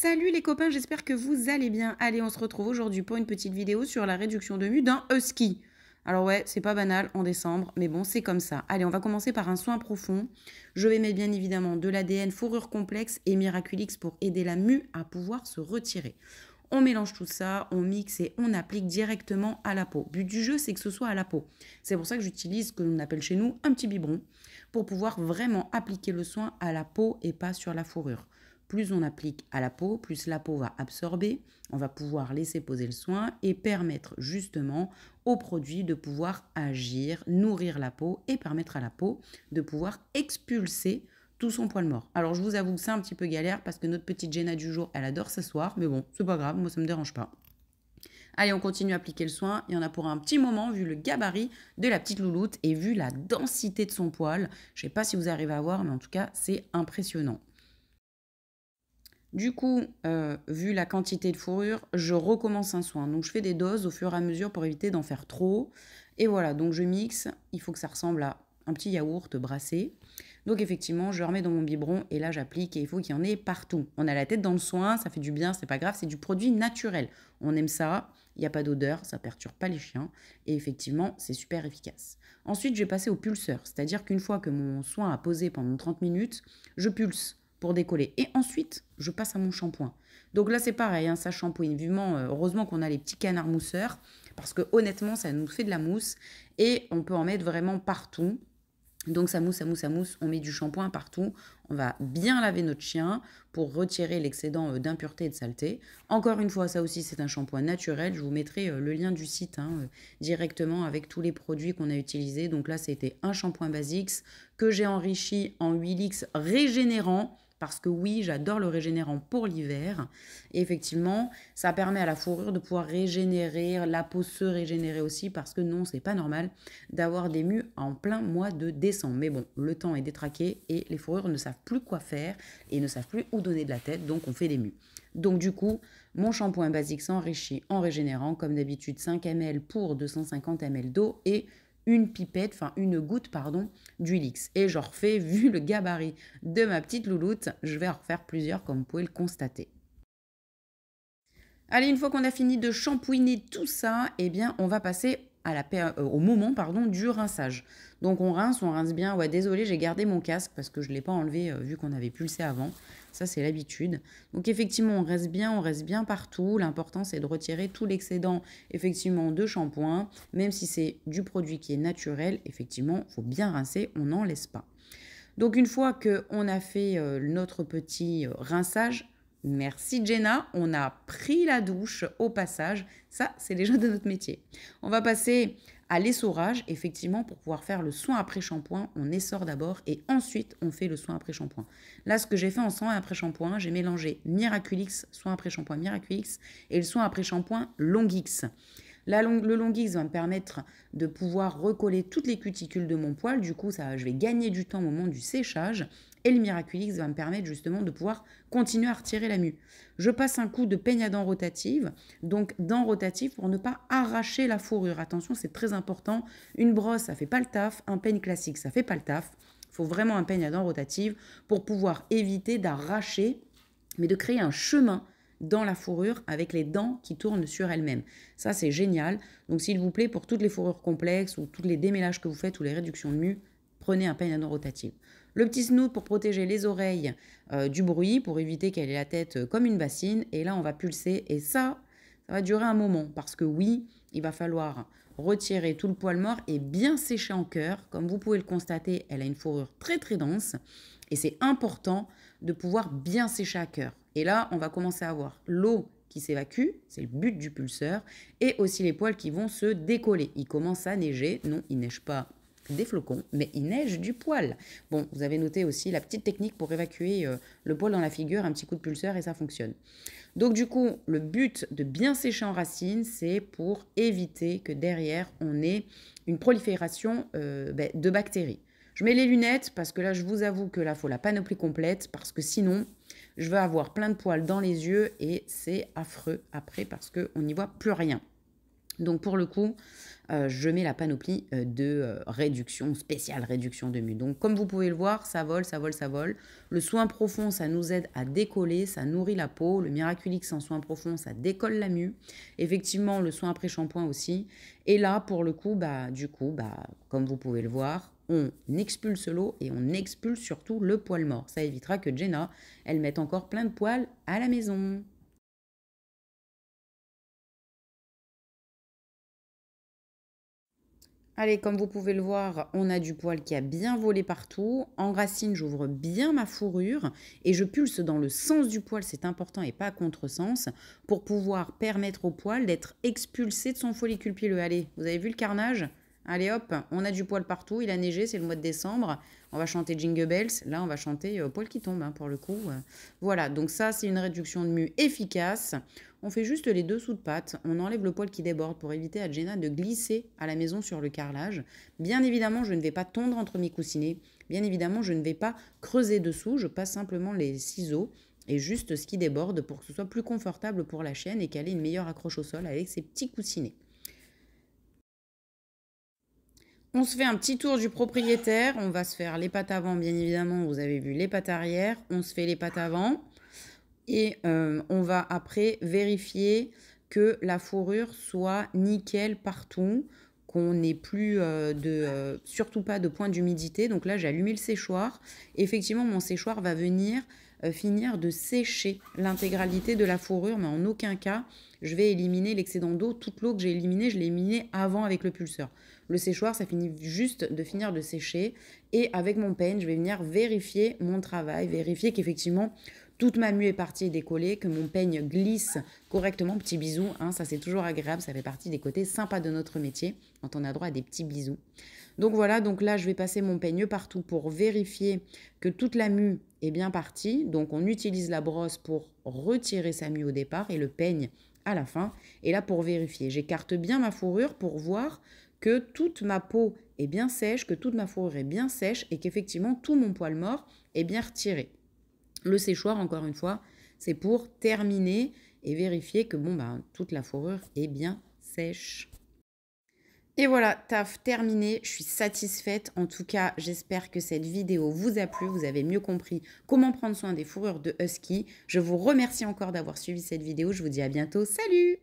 Salut les copains, j'espère que vous allez bien. Allez, on se retrouve aujourd'hui pour une petite vidéo sur la réduction de mue d'un husky. Alors ouais, c'est pas banal en décembre, mais bon, c'est comme ça. Allez, on va commencer par un soin profond. Je vais mettre bien évidemment de l'ADN, fourrure complexe et Miraculix pour aider la mue à pouvoir se retirer. On mélange tout ça, on mixe et on applique directement à la peau. Le but du jeu, c'est que ce soit à la peau. C'est pour ça que j'utilise ce que l'on appelle chez nous un petit biberon pour pouvoir vraiment appliquer le soin à la peau et pas sur la fourrure. Plus on applique à la peau, plus la peau va absorber, on va pouvoir laisser poser le soin et permettre justement au produit de pouvoir agir, nourrir la peau et permettre à la peau de pouvoir expulser tout son poil mort. Alors je vous avoue que c'est un petit peu galère parce que notre petite Jenna du jour, elle adore s'asseoir, mais bon, c'est pas grave, moi ça me dérange pas. Allez, on continue à appliquer le soin. Il y en a pour un petit moment, vu le gabarit de la petite louloute et vu la densité de son poil. Je ne sais pas si vous arrivez à voir, mais en tout cas, c'est impressionnant. Du coup, vu la quantité de fourrure, je recommence un soin. Donc je fais des doses au fur et à mesure pour éviter d'en faire trop. Et voilà, donc je mixe. Il faut que ça ressemble à un petit yaourt brassé. Donc effectivement, je remets dans mon biberon et là j'applique et il faut qu'il y en ait partout. On a la tête dans le soin, ça fait du bien, c'est pas grave, c'est du produit naturel. On aime ça, il n'y a pas d'odeur, ça perturbe pas les chiens et effectivement, c'est super efficace. Ensuite, je vais passer au pulseur, c'est-à-dire qu'une fois que mon soin a posé pendant 30 minutes, je pulse pour décoller. Et ensuite, je passe à mon shampoing. Donc là, c'est pareil, hein, ça shampooine vivement. Heureusement qu'on a les petits canards mousseurs, parce que honnêtement, ça nous fait de la mousse et on peut en mettre vraiment partout. Donc ça mousse, ça mousse, ça mousse, on met du shampoing partout, on va bien laver notre chien pour retirer l'excédent d'impureté et de saleté. Encore une fois, ça aussi c'est un shampoing naturel, je vous mettrai le lien du site directement avec tous les produits qu'on a utilisés. Donc là c'était un shampoing Basics que j'ai enrichi en huilix régénérant. Parce que oui, j'adore le régénérant pour l'hiver. Et effectivement, ça permet à la fourrure de pouvoir régénérer, la peau se régénérer aussi, parce que non, c'est pas normal d'avoir des mues en plein mois de décembre. Mais bon, le temps est détraqué et les fourrures ne savent plus quoi faire et ne savent plus où donner de la tête, donc on fait des mues. Donc du coup, mon shampoing basique s'enrichit en régénérant, comme d'habitude 5 ml pour 250 ml d'eau et une goutte, d'huilix. Et je refais, vu le gabarit de ma petite louloute, je vais en refaire plusieurs comme vous pouvez le constater. Allez, une fois qu'on a fini de shampouiner tout ça, eh bien, on va passer au moment du rinçage. Donc on rince bien. Ouais, désolé, j'ai gardé mon casque parce que je ne l'ai pas enlevé vu qu'on avait pulsé avant. Ça, c'est l'habitude. Donc effectivement, on reste bien partout. L'important, c'est de retirer tout l'excédent effectivement de shampoing. Même si c'est du produit qui est naturel, effectivement, il faut bien rincer, on n'en laisse pas. Donc une fois qu'on a fait notre petit rinçage, merci Jenna, on a pris la douche au passage. Ça, c'est déjà de notre métier. On va passer à l'essorage, effectivement, pour pouvoir faire le soin après shampoing. On essore d'abord et ensuite on fait le soin après shampoing. Là, ce que j'ai fait en soin après shampoing, j'ai mélangé Miraculix, soin après shampoing Miraculix et le soin après shampoing Longix. Le Longix va me permettre de pouvoir recoller toutes les cuticules de mon poil. Du coup, je vais gagner du temps au moment du séchage. Et le Miraculix va me permettre justement de pouvoir continuer à retirer la mue. Je passe un coup de peigne à dents rotative. Donc, dents rotatives pour ne pas arracher la fourrure. Attention, c'est très important. Une brosse, ça ne fait pas le taf. Un peigne classique, ça ne fait pas le taf. Il faut vraiment un peigne à dents rotative pour pouvoir éviter d'arracher, mais de créer un chemin dans la fourrure avec les dents qui tournent sur elles-mêmes. Ça, c'est génial. Donc, s'il vous plaît, pour toutes les fourrures complexes ou tous les démêlages que vous faites ou les réductions de mue, prenez un peigne à dents rotative. Le petit snoot pour protéger les oreilles du bruit, pour éviter qu'elle ait la tête comme une bassine. Et là, on va pulser. Et ça va durer un moment. Parce que oui, il va falloir retirer tout le poil mort et bien sécher en cœur. Comme vous pouvez le constater, elle a une fourrure très très dense. Et c'est important de pouvoir bien sécher à cœur. Et là, on va commencer à avoir l'eau qui s'évacue, c'est le but du pulseur, et aussi les poils qui vont se décoller. Il commence à neiger. Non, il neige pas des flocons, mais il neige du poil. Bon, vous avez noté aussi la petite technique pour évacuer le poil dans la figure, un petit coup de pulseur et ça fonctionne. Donc du coup, le but de bien sécher en racine, c'est pour éviter que derrière, on ait une prolifération de bactéries. Je mets les lunettes parce que là, je vous avoue que là, il faut la panoplie complète parce que sinon, je vais avoir plein de poils dans les yeux et c'est affreux après parce qu'on n'y voit plus rien. Donc pour le coup, je mets la panoplie de réduction, spéciale réduction de mue. Donc comme vous pouvez le voir, ça vole, ça vole, ça vole. Le soin profond, ça nous aide à décoller, ça nourrit la peau. Le Miraculix en soin profond, ça décolle la mue. Effectivement, le soin après shampoing aussi. Et là, pour le coup, comme vous pouvez le voir, on expulse l'eau et on expulse surtout le poil mort. Ça évitera que Jenna, elle mette encore plein de poils à la maison. Allez, comme vous pouvez le voir, on a du poil qui a bien volé partout. En racine, j'ouvre bien ma fourrure et je pulse dans le sens du poil, c'est important et pas à contresens, pour pouvoir permettre au poil d'être expulsé de son follicule pileux. Allez, vous avez vu le carnage? Allez hop, on a du poil partout, il a neigé, c'est le mois de décembre. On va chanter Jingle Bells, là on va chanter poil qui tombe pour le coup. Voilà, donc ça c'est une réduction de mue efficace. On fait juste les dessous de pattes, on enlève le poil qui déborde pour éviter à Jenna de glisser à la maison sur le carrelage. Bien évidemment, je ne vais pas tondre entre mes coussinets. Bien évidemment, je ne vais pas creuser dessous, je passe simplement les ciseaux et juste ce qui déborde pour que ce soit plus confortable pour la chienne et qu'elle ait une meilleure accroche au sol avec ses petits coussinets. On se fait un petit tour du propriétaire. On va se faire les pattes avant, bien évidemment. Vous avez vu les pattes arrière. On se fait les pattes avant. Et on va après vérifier que la fourrure soit nickel partout, qu'on n'ait plus surtout pas de point d'humidité. Donc là, j'ai allumé le séchoir. Effectivement, mon séchoir va venir finir de sécher l'intégralité de la fourrure, mais en aucun cas, je vais éliminer l'excédent d'eau. Toute l'eau que j'ai éliminée, je l'ai éliminée avant avec le pulseur. Le séchoir, ça finit juste de finir de sécher. Et avec mon peigne, je vais venir vérifier mon travail, vérifier qu'effectivement, toute ma mue est partie et décollée, que mon peigne glisse correctement. Petit bisou, ça c'est toujours agréable, ça fait partie des côtés sympas de notre métier, quand on a droit à des petits bisous. Donc voilà, donc là je vais passer mon peigne partout pour vérifier que toute la mue est bien partie. Donc on utilise la brosse pour retirer sa mue au départ et le peigne à la fin. Et là pour vérifier, j'écarte bien ma fourrure pour voir que toute ma peau est bien sèche, que toute ma fourrure est bien sèche et qu'effectivement tout mon poil mort est bien retiré. Le séchoir, encore une fois, c'est pour terminer et vérifier que toute la fourrure est bien sèche. Et voilà, taf terminé, je suis satisfaite. En tout cas, j'espère que cette vidéo vous a plu, vous avez mieux compris comment prendre soin des fourrures de husky. Je vous remercie encore d'avoir suivi cette vidéo, je vous dis à bientôt, salut!